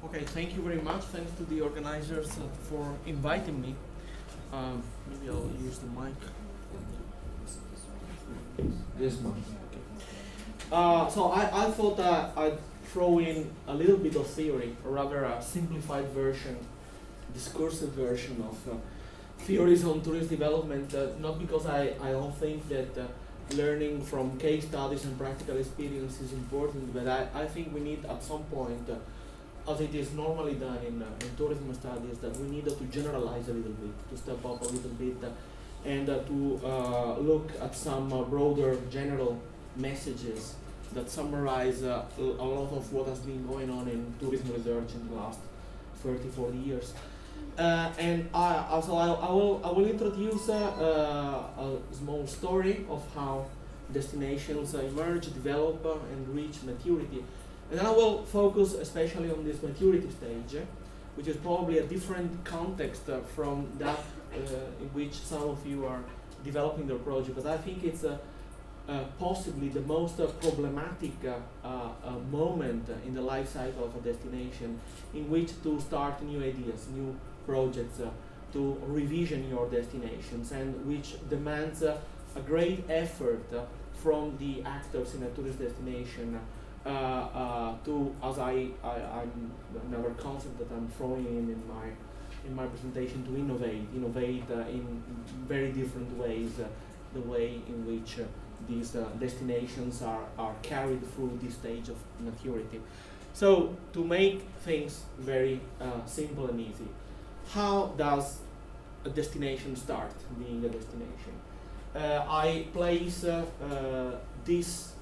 Okay, thank you very much. Thanks to the organizers for inviting me. Maybe I'll use the mic. This one. Okay. So I thought I'd throw in a little bit of theory, or rather a simplified version, discursive version of theories on tourist development, not because I don't think that learning from case studies and practical experience is important, but I think we need at some point, as it is normally done in tourism studies, that we need to generalize a little bit, to step up a little bit, and to look at some broader general messages that summarize a lot of what has been going on in tourism research in the last 30, 40 years. And I will introduce a small story of how destinations emerge, develop, and reach maturity. And then I will focus especially on this maturity stage, which is probably a different context from that in which some of you are developing their project. But I think it's possibly the most problematic moment in the life cycle of a destination, in which to start new ideas, new projects, to revision your destinations, and which demands a great effort from the actors in a tourist destination to, as I'm another concept that I'm throwing in my presentation, to innovate in very different ways, the way in which these destinations are carried through this stage of maturity. So to make things very simple and easy, how does a destination start being a destination? I place this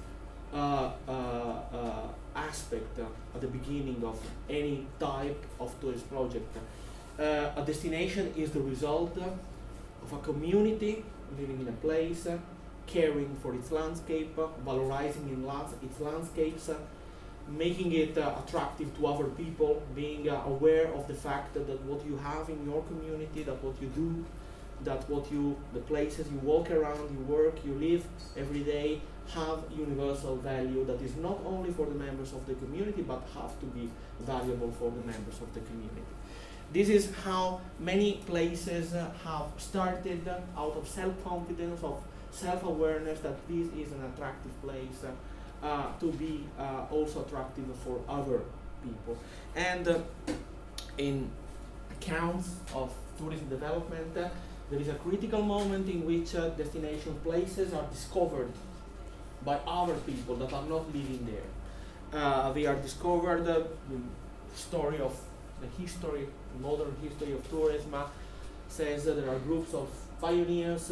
aspect at the beginning of any type of tourist project. A destination is the result of a community living in a place, caring for its landscape, valorizing its landscapes, making it attractive to other people, being aware of the fact that what you have in your community, that what you do, that the places you walk around, you work, you live every day, have universal value that is not only for the members of the community, but have to be valuable for the members of the community. This is how many places have started out of self-confidence, of self-awareness that this is an attractive place to be also attractive for other people. And in accounts of tourism development, there is a critical moment in which destination places are discovered by other people that are not living there. They are discovered, the story of the history, modern history of tourism says that there are groups of pioneers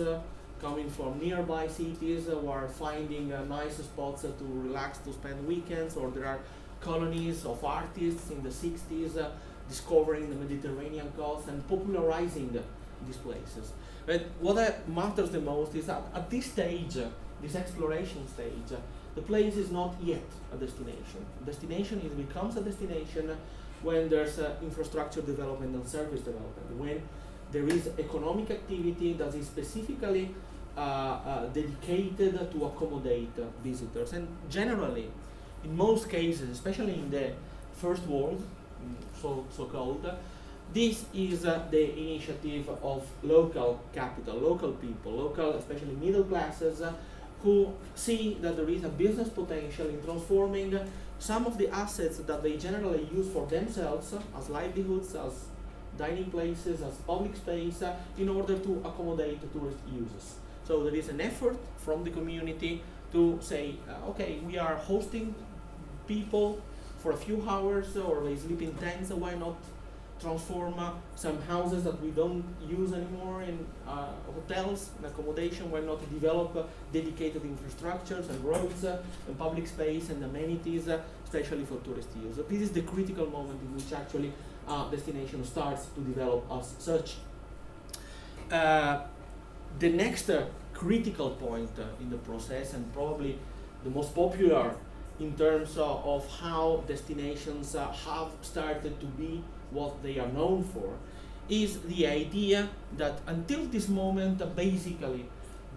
coming from nearby cities who are finding nice spots to relax, to spend weekends, or there are colonies of artists in the 60s discovering the Mediterranean coast and popularizing these places. But what matters the most is that at this stage, this exploration stage, the place is not yet a destination. Destination becomes a destination when there's infrastructure development and service development, when there is economic activity that is specifically dedicated to accommodate visitors. And generally, in most cases, especially in the first world, so-called, this is the initiative of local capital, local people, local, especially middle classes, who see that there is a business potential in transforming some of the assets that they generally use for themselves as livelihoods, as dining places, as public space, in order to accommodate tourist users. So there is an effort from the community to say, okay, we are hosting people for a few hours, or they sleep in tents, so why not transform some houses that we don't use anymore in hotels and accommodation, why not develop dedicated infrastructures and roads and public space and amenities, especially for tourist use. So this is the critical moment in which actually destination starts to develop as such. The next critical point in the process, and probably the most popular in terms of how destinations have started to be what they are known for, is the idea that until this moment, basically,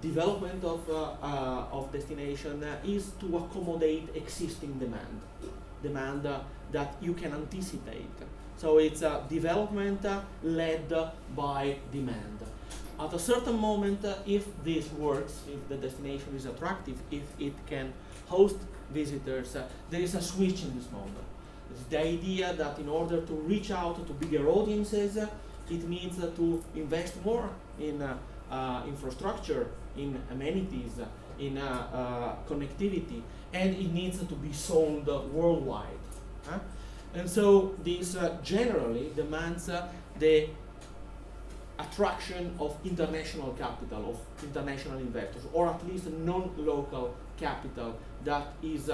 development of destination is to accommodate existing demand that you can anticipate. So it's a development led by demand. At a certain moment, if this works, if the destination is attractive, if it can host visitors, there is a switch in this model. It's the idea that in order to reach out to bigger audiences, it means to invest more in infrastructure, in amenities, in connectivity, and it needs to be sold worldwide. And so this generally demands the attraction of international capital, of international investors, or at least non-local capital that is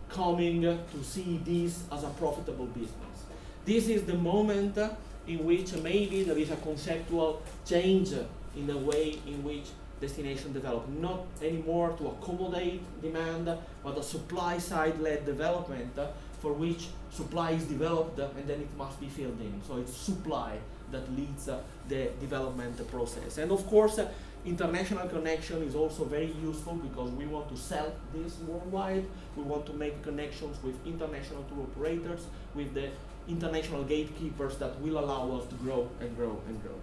coming to see this as a profitable business. This is the moment in which maybe there is a conceptual change in the way in which destination develop, not anymore to accommodate demand, but a supply-side-led development for which supply is developed and then it must be filled in. So it's supply that leads the development process. And of course, international connection is also very useful because we want to sell this worldwide. We want to make connections with international tour operators, with the international gatekeepers that will allow us to grow and grow and grow.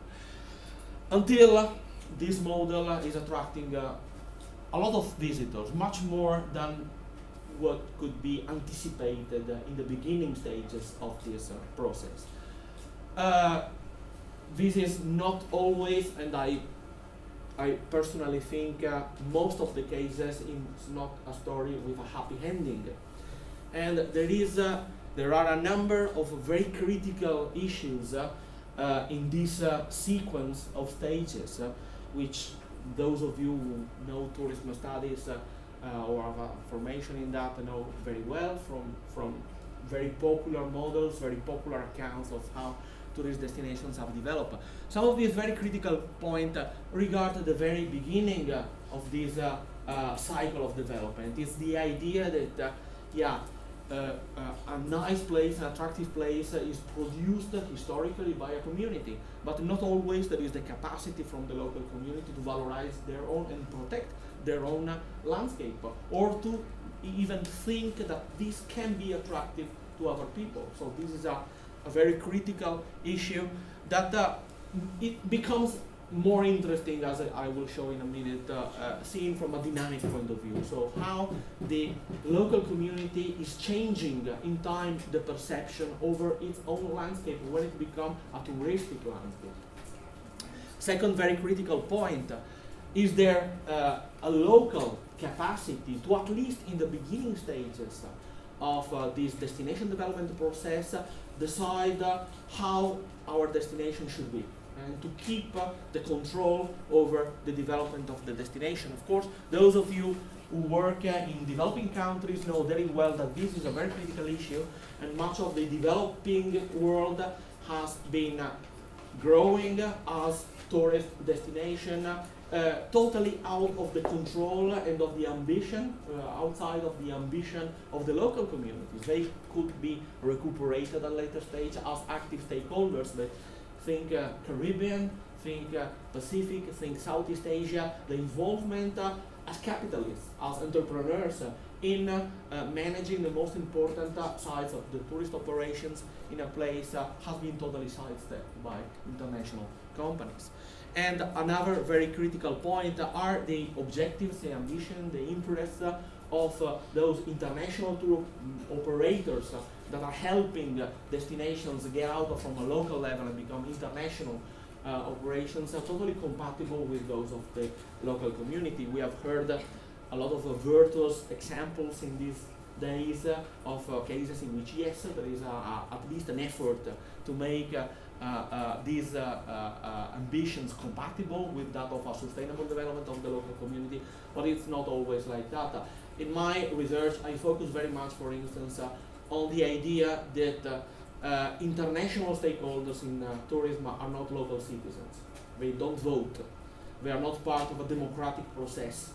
Until this model is attracting a lot of visitors, much more than what could be anticipated in the beginning stages of this process. This is not always, and I personally think most of the cases it's not a story with a happy ending. And there are a number of very critical issues in this sequence of stages, which those of you who know tourism studies or have a formation in that know very well from very popular models, very popular accounts of how tourist destinations have developed. Some of these very critical points regard the very beginning of this cycle of development. It's the idea that a nice place, an attractive place is produced historically by a community, but not always there is the capacity from the local community to valorize their own and protect their own landscape, or to even think that this can be attractive to other people. So this is a very critical issue that it becomes more interesting, as I will show in a minute, seen from a dynamic point of view. So how the local community is changing in time the perception over its own landscape when it becomes a touristic landscape. Second very critical point, is there a local capacity to, at least in the beginning stages of this destination development process, decide how our destination should be, and to keep the control over the development of the destination. Of course, those of you who work in developing countries know very well that this is a very critical issue, and much of the developing world has been growing as tourist destination, totally out of the control and of the ambition, outside of the ambition of the local communities. They could be recuperated at a later stage as active stakeholders, but think Caribbean, think Pacific, think Southeast Asia, the involvement as capitalists, as entrepreneurs in managing the most important sides of the tourist operations in a place has been totally sidestepped by international companies. And another very critical point are the objectives, the ambition, the interests of those international tour operators that are helping destinations get out from a local level and become international operations, are totally compatible with those of the local community. We have heard a lot of virtuous examples in these days of cases in which, yes, there is at least an effort to make these ambitions compatible with that of a sustainable development of the local community, but it's not always like that. In my research, I focus very much, for instance, on the idea that international stakeholders in tourism are not local citizens. They don't vote. They are not part of a democratic process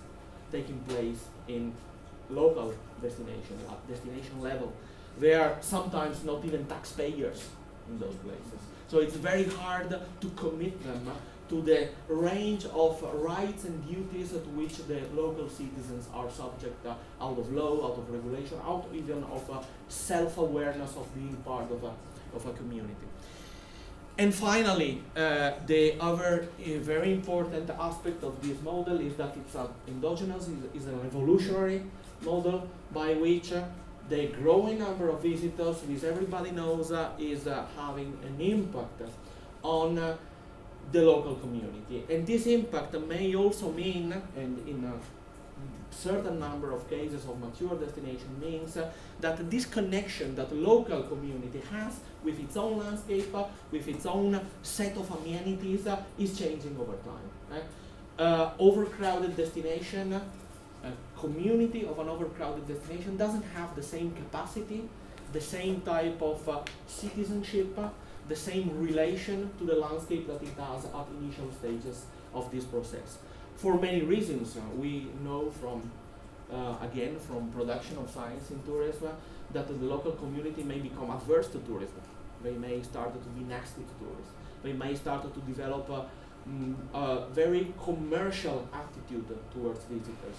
taking place in local destination, at destination level. They are sometimes not even taxpayers in those places. So it's very hard to commit them to the range of rights and duties to which the local citizens are subject out of law, out of regulation, out even of self-awareness of being part of a community. And finally, the other very important aspect of this model is that it's endogenous, is an evolutionary model by which the growing number of visitors, which everybody knows is having an impact on the local community. And this impact may also mean, and in a certain number of cases of mature destination means that this connection that the local community has with its own landscape, with its own set of amenities, is changing over time. Overcrowded destination, a community of an overcrowded destination doesn't have the same capacity, the same type of citizenship, the same relation to the landscape that it has at initial stages of this process. For many reasons, we know from, again, from production of science in tourism, that the local community may become adverse to tourism. They may start to be nasty to tourism. They may start to develop a very commercial attitude towards visitors.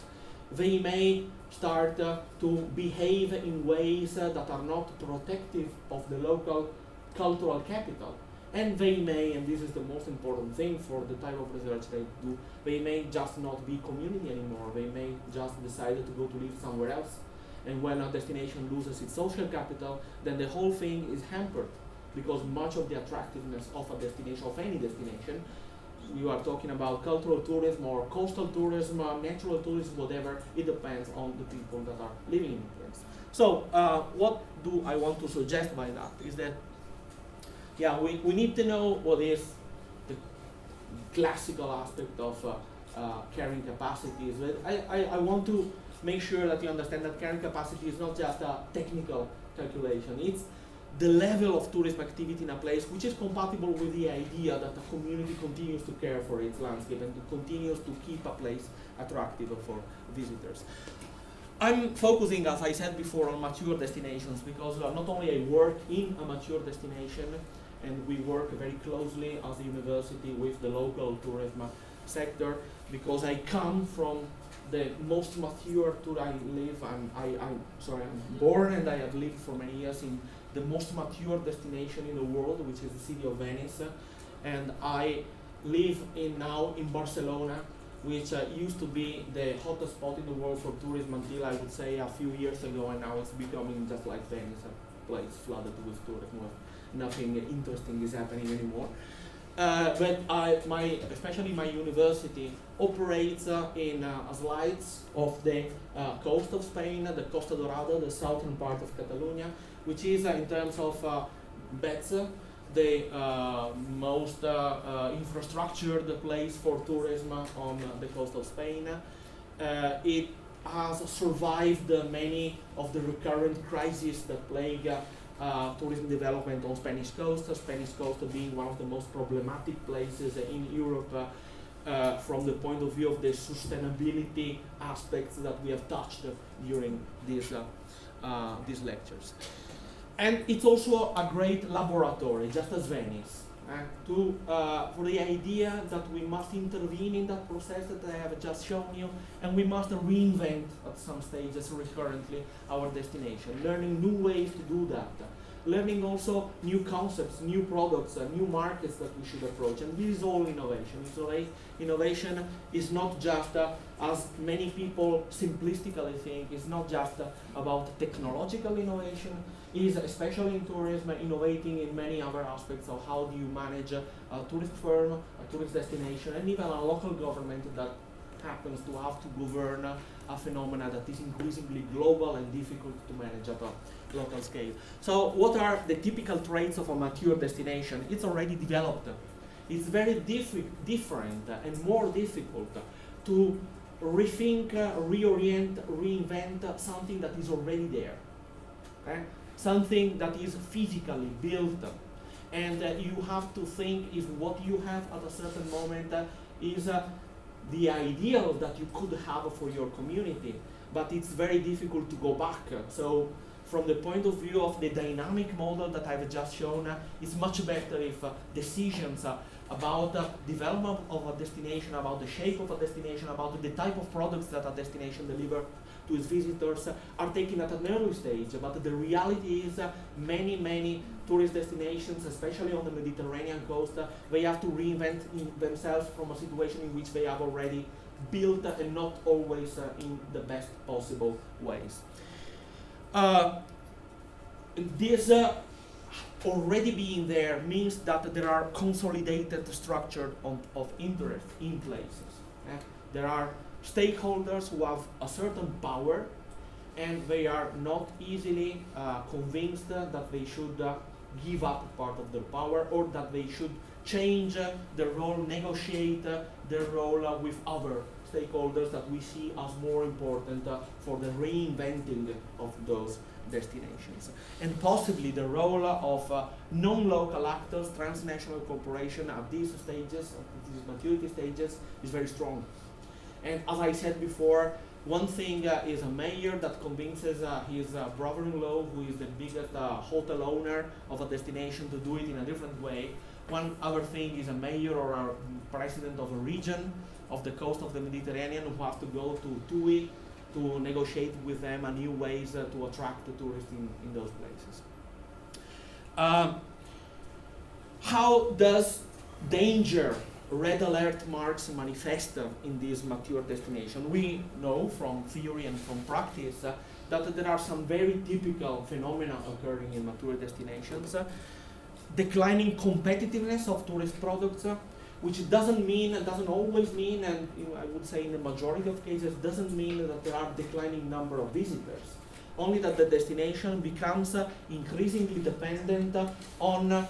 They may start to behave in ways that are not protective of the local cultural capital. And they may, and this is the most important thing for the type of research they do, they may just not be community anymore. They may just decide to go to live somewhere else. And when a destination loses its social capital, then the whole thing is hampered, because much of the attractiveness of a destination, of any destination, you are talking about cultural tourism or coastal tourism, natural tourism, whatever, it depends on the people that are living in the place. So what do I want to suggest by that is that, yeah, we need to know what is the classical aspect of carrying capacities. I want to make sure that you understand that carrying capacity is not just a technical calculation. It's the level of tourism activity in a place which is compatible with the idea that the community continues to care for its landscape and continues to keep a place attractive for visitors. I'm focusing, as I said before, on mature destinations because not only I work in a mature destination, and we work very closely as a university with the local tourism sector, because I come from the most mature tour. I'm born and I have lived for many years in the most mature destination in the world, which is the city of Venice, and I live now in Barcelona, which used to be the hottest spot in the world for tourism until I would say a few years ago, and now it's becoming just like Venice, a place flooded with tourism where nothing interesting is happening anymore. But especially my university operates in slides of the coast of Spain, the Costa Dorada, the southern part of Catalonia, which is in terms of beds, the most infrastructured place for tourism on the coast of Spain. It has survived many of the recurrent crises that plague tourism development on Spanish coast being one of the most problematic places in Europe from the point of view of the sustainability aspects that we have touched during these lectures. And it's also a great laboratory, just as Venice, for the idea that we must intervene in that process that I have just shown you, and we must reinvent at some stages recurrently our destination, learning new ways to do that, learning also new concepts, new products, new markets that we should approach, and this is all innovation. So innovation is not just, as many people simplistically think, it's not just about technological innovation. Is, especially in tourism, innovating in many other aspects of how do you manage a tourist firm, a tourist destination, and even a local government that happens to have to govern a phenomena that is increasingly global and difficult to manage at a local scale. So what are the typical traits of a mature destination? It's already developed. It's very different and more difficult to rethink, reorient, reinvent something that is already there. Okay? Something that is physically built, and you have to think if what you have at a certain moment is the ideal that you could have for your community, but it's very difficult to go back. So from the point of view of the dynamic model that I've just shown, it's much better if decisions about the development of a destination, about the shape of a destination, about the type of products that a destination delivers to its visitors are taken at an early stage. But the reality is many tourist destinations, especially on the Mediterranean coast, they have to reinvent themselves from a situation in which they have already built and not always in the best possible ways. This already being there means that there are consolidated structures of interest in places. There are stakeholders who have a certain power, and they are not easily convinced that they should give up part of their power, or that they should change their role, negotiate their role with other stakeholders that we see as more important for the reinventing of those destinations. And possibly the role of non-local actors, transnational corporations at these stages, at these maturity stages, is very strong. And as I said before, one thing is a mayor that convinces his brother-in-law, who is the biggest hotel owner of a destination, to do it in a different way. One other thing is a mayor or a president of a region of the coast of the Mediterranean who have to go to TUI to negotiate with them a new ways to attract the tourists in those places. How does danger, red alert marks manifest in this mature destination? We know from theory and from practice that there are some very typical phenomena occurring in mature destinations. Declining competitiveness of tourist products, which doesn't always mean, and I would say in the majority of cases, doesn't mean that there are declining number of visitors. Only that the destination becomes increasingly dependent on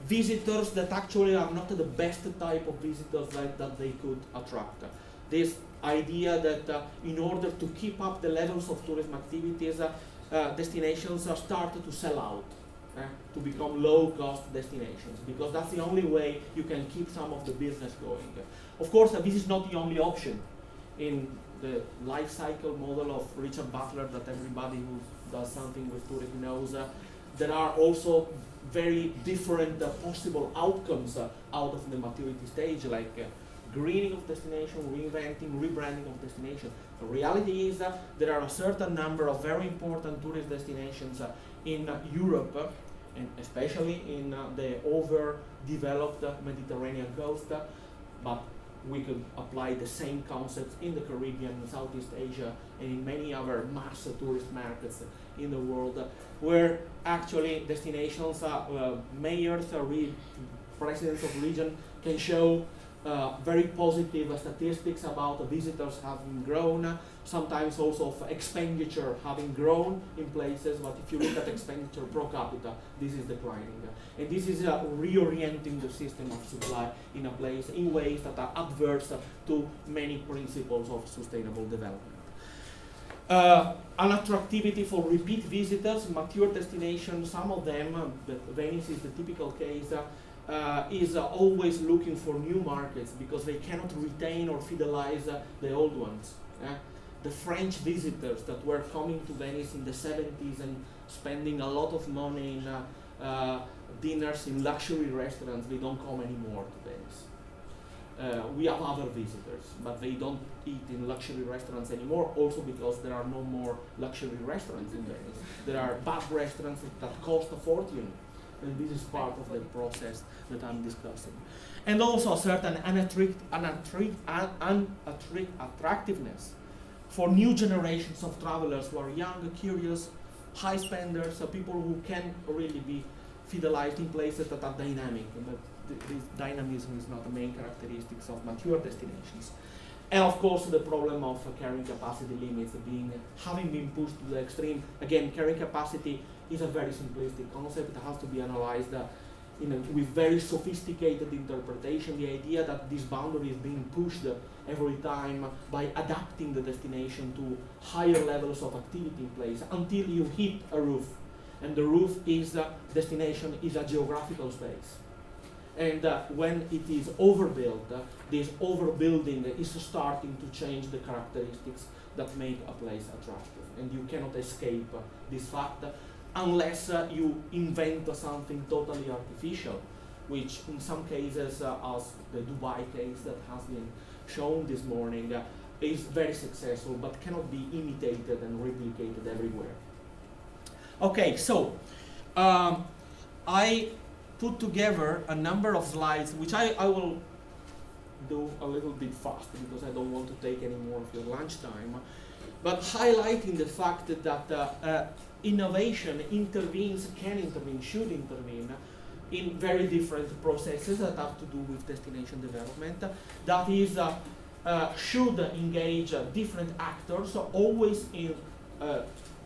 visitors that actually are not the best type of visitors that they could attract. This idea that in order to keep up the levels of tourism activities, destinations start to sell out, to become low-cost destinations, because that's the only way you can keep some of the business going. Of course, this is not the only option. In the life cycle model of Richard Butler that everybody who does something with tourism knows, there are also very different possible outcomes out of the maturity stage, like greening of destination, reinventing, rebranding of destination. The reality is that there are a certain number of very important tourist destinations in Europe, and especially in the overdeveloped Mediterranean coast, but we could apply the same concepts in the Caribbean, Southeast Asia, and in many other mass tourist markets in the world, where actually destinations, mayors, presidents of region can show very positive statistics about visitors having grown, sometimes also of expenditure having grown in places, but if you look at expenditure per capita, this is declining. And this is reorienting the system of supply in a place in ways that are adverse to many principles of sustainable development. Unattractivity for repeat visitors, mature destinations, some of them, Venice is the typical case, is always looking for new markets because they cannot retain or fidelize the old ones. The French visitors that were coming to Venice in the 70s and spending a lot of money in dinners in luxury restaurants, they don't come anymore to Venice. We have other visitors, but they don't eat in luxury restaurants anymore, also because there are no more luxury restaurants in Venice. There are bad restaurants that cost a fortune. And this is part of the process that I'm discussing. And also a certain attractiveness for new generations of travelers who are young, curious, high spenders, people who can really be fidelized in places that are dynamic. But this dynamism is not the main characteristics of mature destinations. And of course, the problem of carrying capacity limits having been pushed to the extreme. Again, carrying capacity is a very simplistic concept. It has to be analyzed with very sophisticated interpretation. The idea that this boundary is being pushed every time by adapting the destination to higher levels of activity in place until you hit a roof. And the roof is destination is a geographical space. And when it is overbuilt, this overbuilding is starting to change the characteristics that make a place attractive. And you cannot escape this fact. unless you invent something totally artificial, which in some cases, as the Dubai case that has been shown this morning, is very successful but cannot be imitated and replicated everywhere. Okay, so I put together a number of slides, which I will do a little bit fast because I don't want to take any more of your lunchtime, but highlighting the fact that innovation intervenes, can intervene, should intervene in very different processes that have to do with destination development. That is, should engage different actors, so always in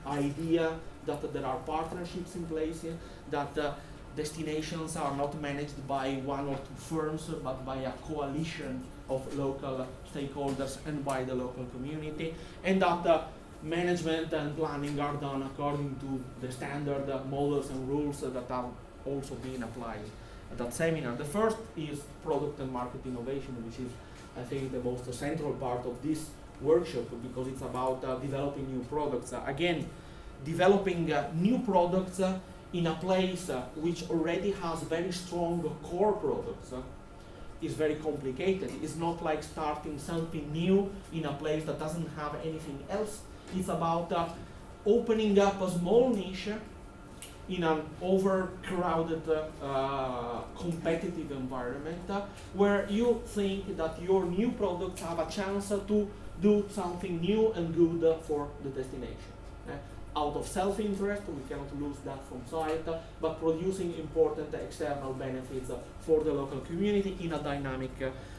idea that there are partnerships in place, that destinations are not managed by one or two firms, but by a coalition of local stakeholders and by the local community, and that management and planning are done according to the standard models and rules that are also being applied at that seminar. The first is product and market innovation, which is, I think, the most central part of this workshop, because it's about developing new products. Again, developing new products in a place which already has very strong core products is very complicated. It's not like starting something new in a place that doesn't have anything else. It's about opening up a small niche in an overcrowded, competitive environment where you think that your new products have a chance to do something new and good for the destination. Out of self-interest, we cannot lose that from sight, but producing important external benefits for the local community in a dynamic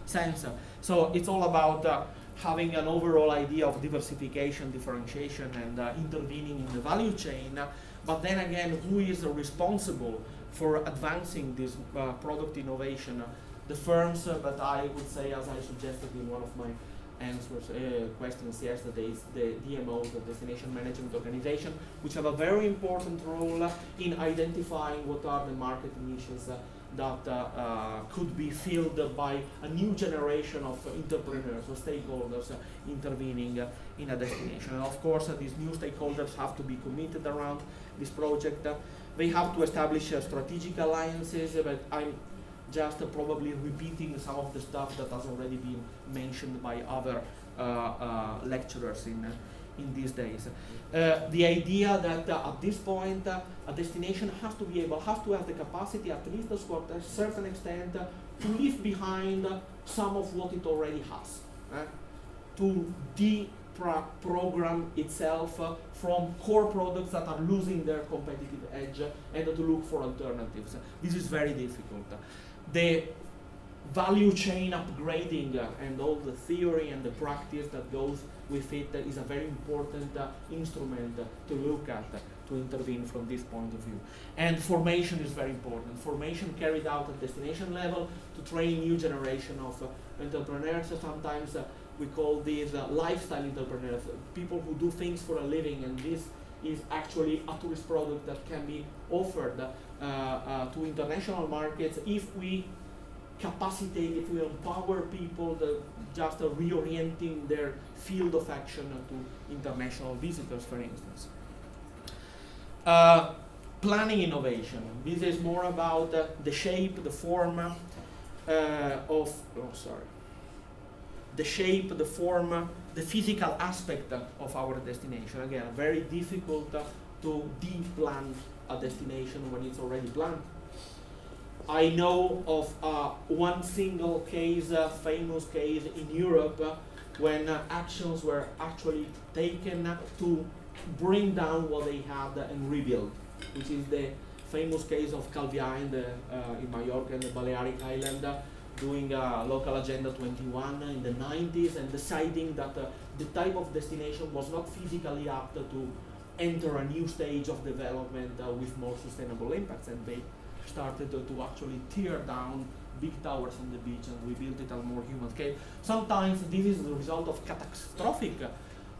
sense. So it's all about having an overall idea of diversification, differentiation, and intervening in the value chain. But then again, who is responsible for advancing this product innovation? The firms, but I would say, as I suggested in one of my answers, questions yesterday, is the DMOs, the Destination Management Organization, which have a very important role in identifying what are the market niches that could be filled by a new generation of entrepreneurs or stakeholders intervening in a destination. And of course, these new stakeholders have to be committed around this project. They have to establish strategic alliances, but I'm just probably repeating some of the stuff that has already been mentioned by other lecturers in these days. The idea that at this point a destination has to be able, has to have the capacity, at least to a certain extent, to leave behind some of what it already has, to deprogram itself from core products that are losing their competitive edge and to look for alternatives. This is very difficult. The value chain upgrading and all the theory and the practice that goes with it is a very important instrument to look at, to intervene from this point of view. And formation is very important. Formation carried out at destination level to train new generation of entrepreneurs. Sometimes we call these lifestyle entrepreneurs, people who do things for a living, and this is actually a tourist product that can be offered to international markets if we capacitate, if we empower people, just reorienting their field of action to international visitors, for instance. Planning innovation. This is more about the shape, the form the shape, the form, the physical aspect of our destination. Again, very difficult to de-plan a destination when it's already planned. I know of one single case, famous case in Europe, when actions were actually taken to bring down what they had and rebuild, which is the famous case of Calvià in Mallorca and the Balearic Island, doing local Agenda 21 in the 90s and deciding that the type of destination was not physically apt to enter a new stage of development with more sustainable impacts, and they started to actually tear down big towers on the beach and rebuild it on a more human scale. Sometimes this is the result of catastrophic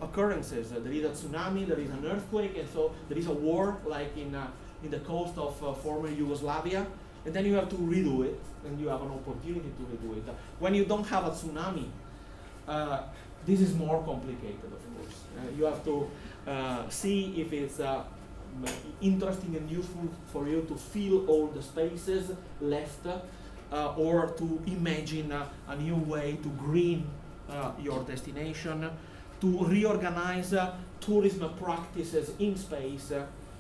occurrences. There is a tsunami, there is an earthquake, and so there is a war, like in the coast of former Yugoslavia, and then you have to redo it, and you have an opportunity to redo it. When you don't have a tsunami, this is more complicated, of course. You have to see if it's interesting and useful for you to fill all the spaces left, or to imagine a new way to green your destination, to reorganize tourism practices in space,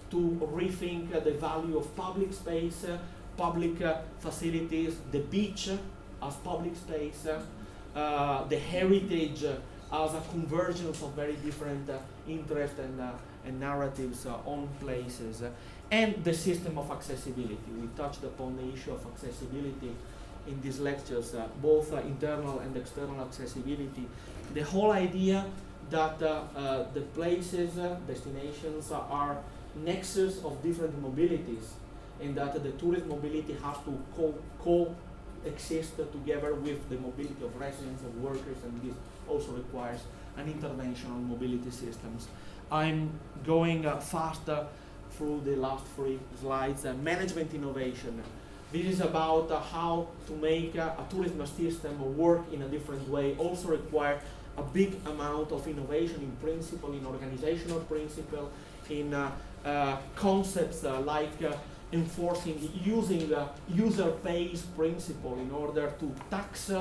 to rethink the value of public space, public facilities, the beach as public space, the heritage as a convergence of very different interests and narratives on places, and the system of accessibility. We touched upon the issue of accessibility in these lectures, both internal and external accessibility. The whole idea that the places, destinations are nexus of different mobilities, and that the tourist mobility has to coexist together with the mobility of residents and workers, and this also requires an intervention on mobility systems. I'm going faster through the last 3 slides. Management innovation. This is about how to make a tourism system work in a different way, also require a big amount of innovation in principle, in organizational principle, in concepts like enforcing, using user pays principle in order to tax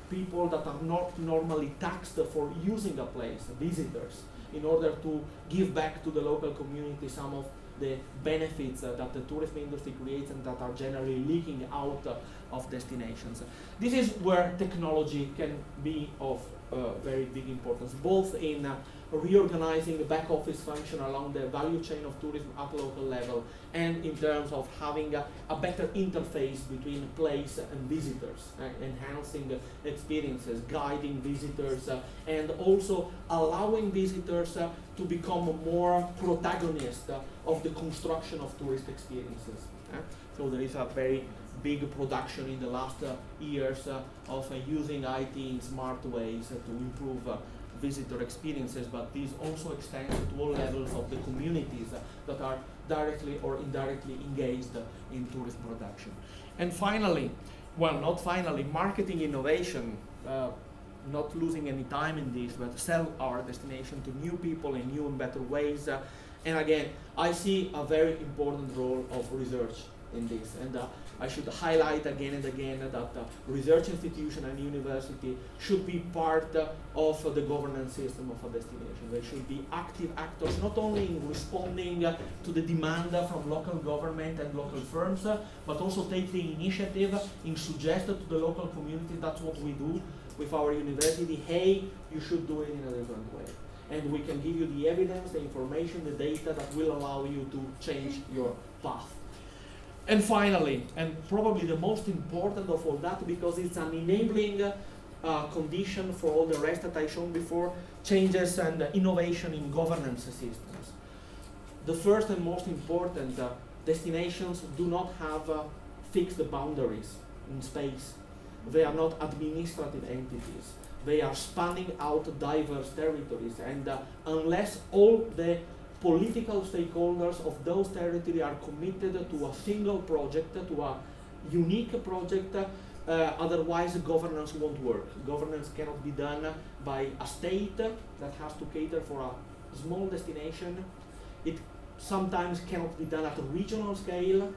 people that are not normally taxed for using a place, visitors, in order to give back to the local community some of the benefits that the tourism industry creates and that are generally leaking out of destinations. This is where technology can be of very big importance, both in reorganizing the back office function along the value chain of tourism at local level, and in terms of having a better interface between place and visitors, enhancing experiences, guiding visitors, and also allowing visitors to become more protagonists of the construction of tourist experiences. So there is a very big production in the last years of using IT in smart ways to improve visitor experiences, but this also extends to all levels of the communities that are directly or indirectly engaged in tourism production. And finally, well, not finally, marketing innovation, not losing any time in this, but sell our destination to new people in new and better ways. And again, I see a very important role of research in this, and I should highlight again and again that research institution and university should be part of the governance system of a destination. They should be active actors, not only in responding to the demand from local government and local firms, but also take the initiative in suggesting to the local community. That's what we do with our university. Hey, you should do it in a different way. And we can give you the evidence, the information, the data that will allow you to change your path. And finally, and probably the most important of all that, because it's an enabling condition for all the rest that I showed before, changes and innovation in governance systems. The first and most important, destinations do not have fixed boundaries in space. They are not administrative entities. They are spanning out diverse territories, and unless all the political stakeholders of those territories are committed to a single project, to a unique project, otherwise governance won't work. Governance cannot be done by a state that has to cater for a small destination. It sometimes cannot be done at a regional scale,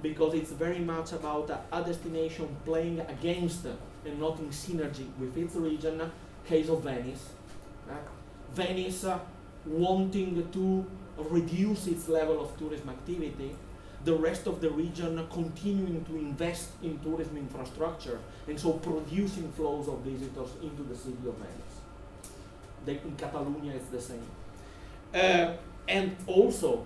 because it's very much about a destination playing against and not in synergy with its region. Case of Venice. Venice wanting to reduce its level of tourism activity, the rest of the region continuing to invest in tourism infrastructure, and so producing flows of visitors into the city of Venice. In Catalonia it's the same. And also,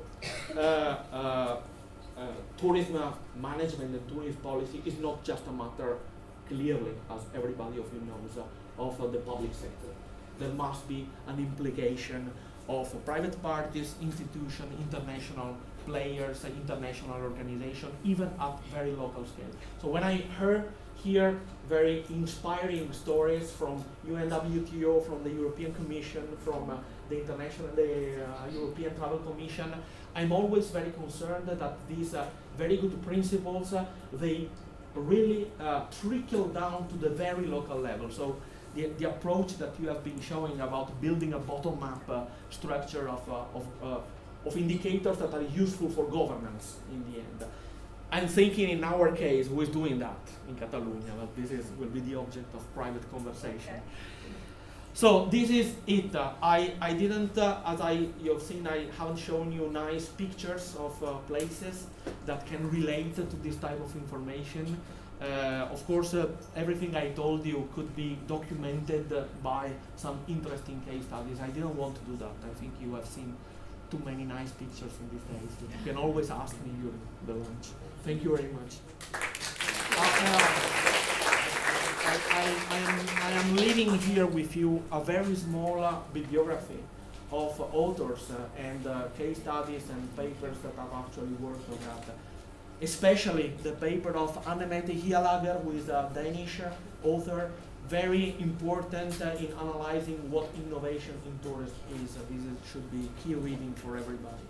tourism management and tourism policy is not just a matter, clearly, as everybody of you knows, of the public sector. There must be an implication of private parties, institutions, international players, international organizations, even at very local scale. So when I heard here very inspiring stories from UNWTO, from the European Commission, from the European Travel Commission, I'm always very concerned that these very good principles, they really trickle down to the very local level. So the approach that you have been showing about building a bottom-up structure of of indicators that are useful for governance in the end. I'm thinking in our case, who is doing that in Catalonia, but this will be the object of private conversation. So this is it. I didn't, as you've seen, I haven't shown you nice pictures of places that can relate to this type of information. Of course, everything I told you could be documented by some interesting case studies. I didn't want to do that. I think you have seen too many nice pictures in these days. You can always ask me during the lunch. Thank you very much. I am leaving here with you a very small bibliography of authors and case studies and papers that have actually worked on that. Especially the paper of Annemette Hialager, who is a Danish author, very important in analyzing what innovation in tourism is. This should be key reading for everybody.